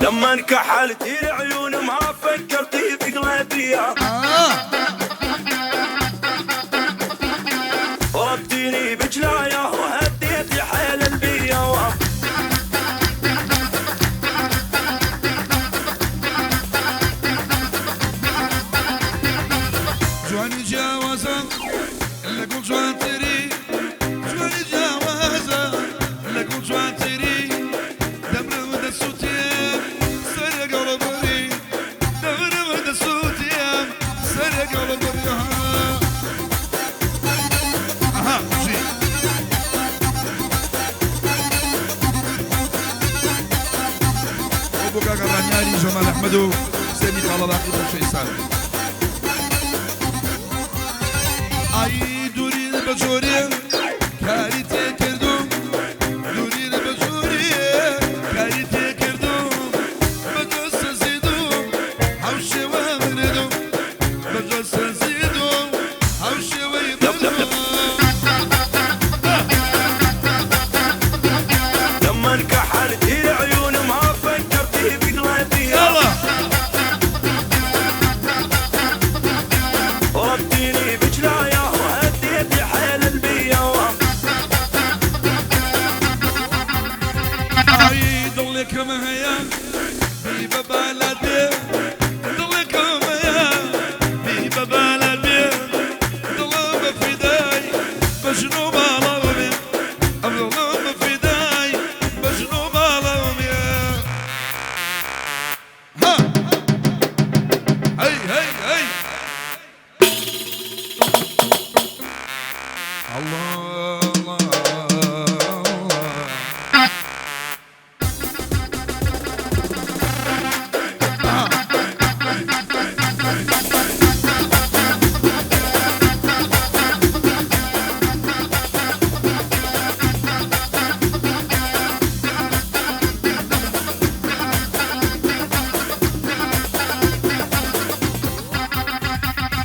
لما انكحلتي العيون ما فكرتي في قلبي ضربتيني بجلايه وهديتي حيل البيا جواني جاوزة لكم جوان تري جواني جاوزة لكم جوان تري دمر مدى السوتيام سرق على بري دمر مدى السوتيام سرق على بري اها جي ابو كاكا الرنياري جمال احمدو سامي طلباقي بالفيصل Ay durine bacoriye kalite kerdum durine bacoriye kalite kerdum bacasa zidum havşe ve mredum bacasa zidum havşe ve mredum لما انكحلتي العيون ما فكرتي في قلبي ضربتيني بجلايه كما هي بيبا بلدي ضل كما هي بيبا بلدي ضل بفداي بجنوب علومي ضل بفداي بجنوب علومي ها هي هي هي الله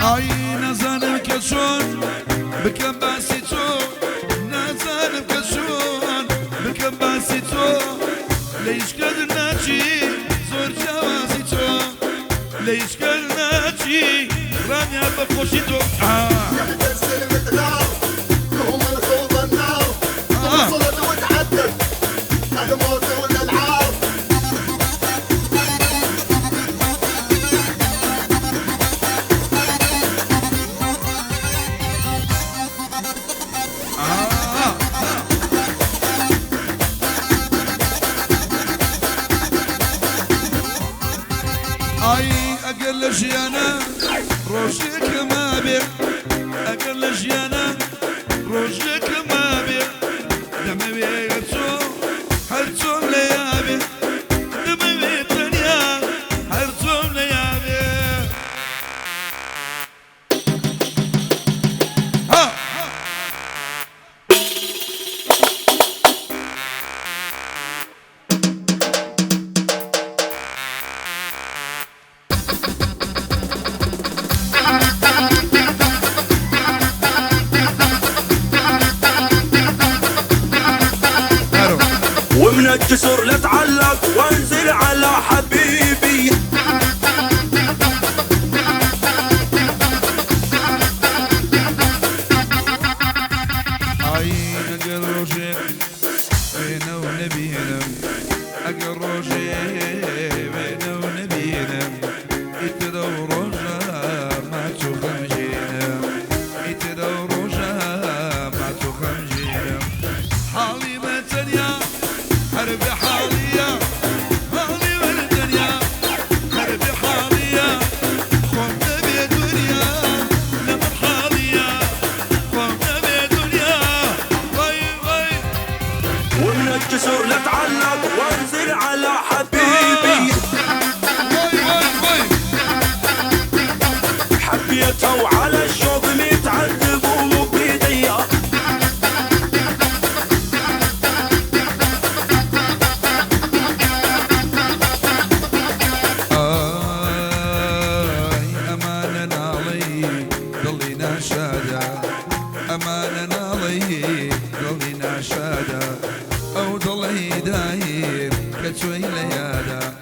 Ay nazarım kaçıyor, bıkın basito. Nazarım kaçıyor, bıkın basito. Leyiş kadınacı, zor cevazito. Leyiş kadınacı, ranya bakoşito. هم الخوض النار وصلت وتعدت الموت والالعاب Ay أقل جيانا روجك ما بير أقل جيانا روجك ما بير دم بيرتو هرتو ليابي دم بيتنيا هرتو ليابي ها ومن الجسر لتعلق وانزل على حبيبي Ay أقل روجك بينا ونبينا أقل روجك بينا ونبينا يتدور روجا ما تخمجينا يتدور روجا ما تخمجينا حالي ما تنيا حربي حاليا حالي ما تنيا حربي حاليا خمنا بدنيا لمن حاليا خمنا بدنيا وي وي ومن الجسر لتعلق وانزل على حبيبي وي وي حبيته وعلى الشوق متعذب ومو بيديا أمانا علي ضلينا شادا أمانا علي ضلينا شادا أو ضلي داير كتوي ليادا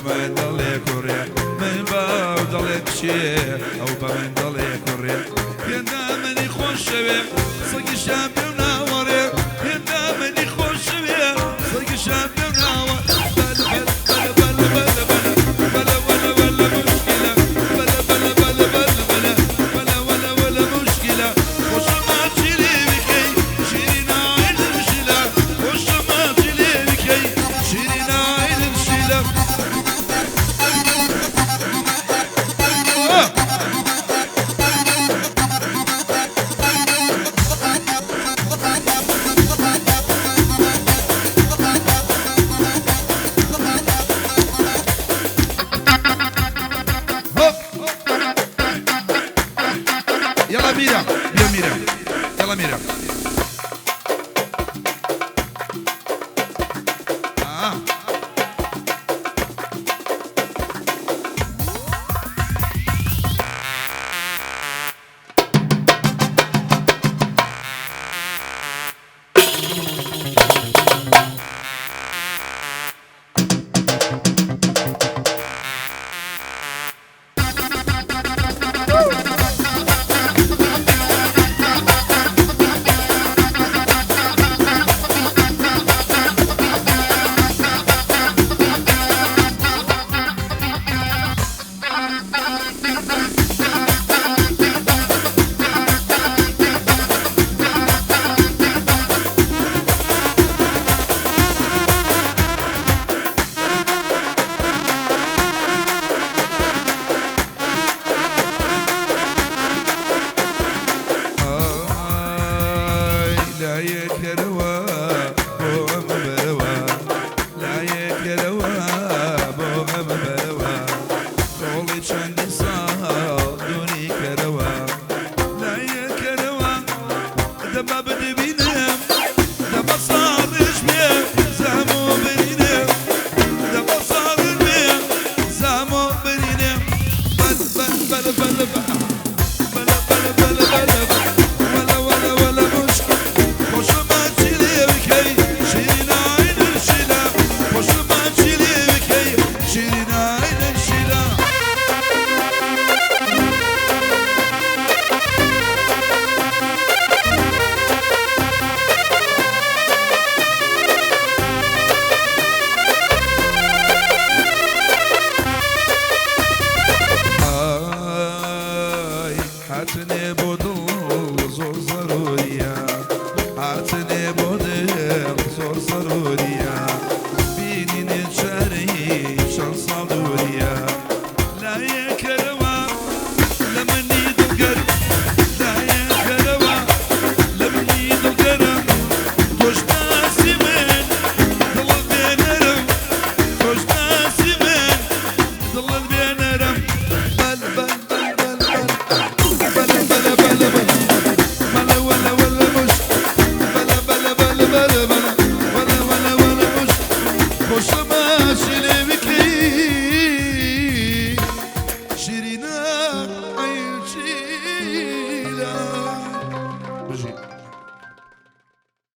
من ضلي كوريا من باو ضلي بشي او بمن ضلي كوريا ينا مني خوش بي صدق شابي وناوري ينا مني خوش بي صدق شابي وناور بل بل بل بل بل بل ولا ولا مشكلة بل بل بل بل بل ولا ولا ولا مشكلة وش ما تشيلي بكي شيرينا عين الشيلة وش ما تشيلي بكي شيرينا عين الشيلة يلا ميرا يا ميرا يلا ميرا لا يكروا بو ام بروا لا يكروا بو ام بروا قولي شندي صار دوني كروا لا يكروا دما بدي بينام دما صار رجبي زامو بينام دما صار رجبي زامو بينام بل بل بل بل بل بل بل بل بل ولا ولا ولا مشكلة وش ما تشيلي بكي شيرينا عين الشيلة وش ما تشيلي بكي شيرينا عين الشيلة حاتني بدل زور ضرورية حاتني بدل زور ضرورية بيني نتشاري شان صدورية لا يكروا لمني دقر لا يكروا لمني دقر دوش ناسي من ضل بينرم دوش ناسي من ضل بينرم بل بل بل بل بل بل بل بل ولا ولا مش بل بل بل بل بل ولا ولا ولا مش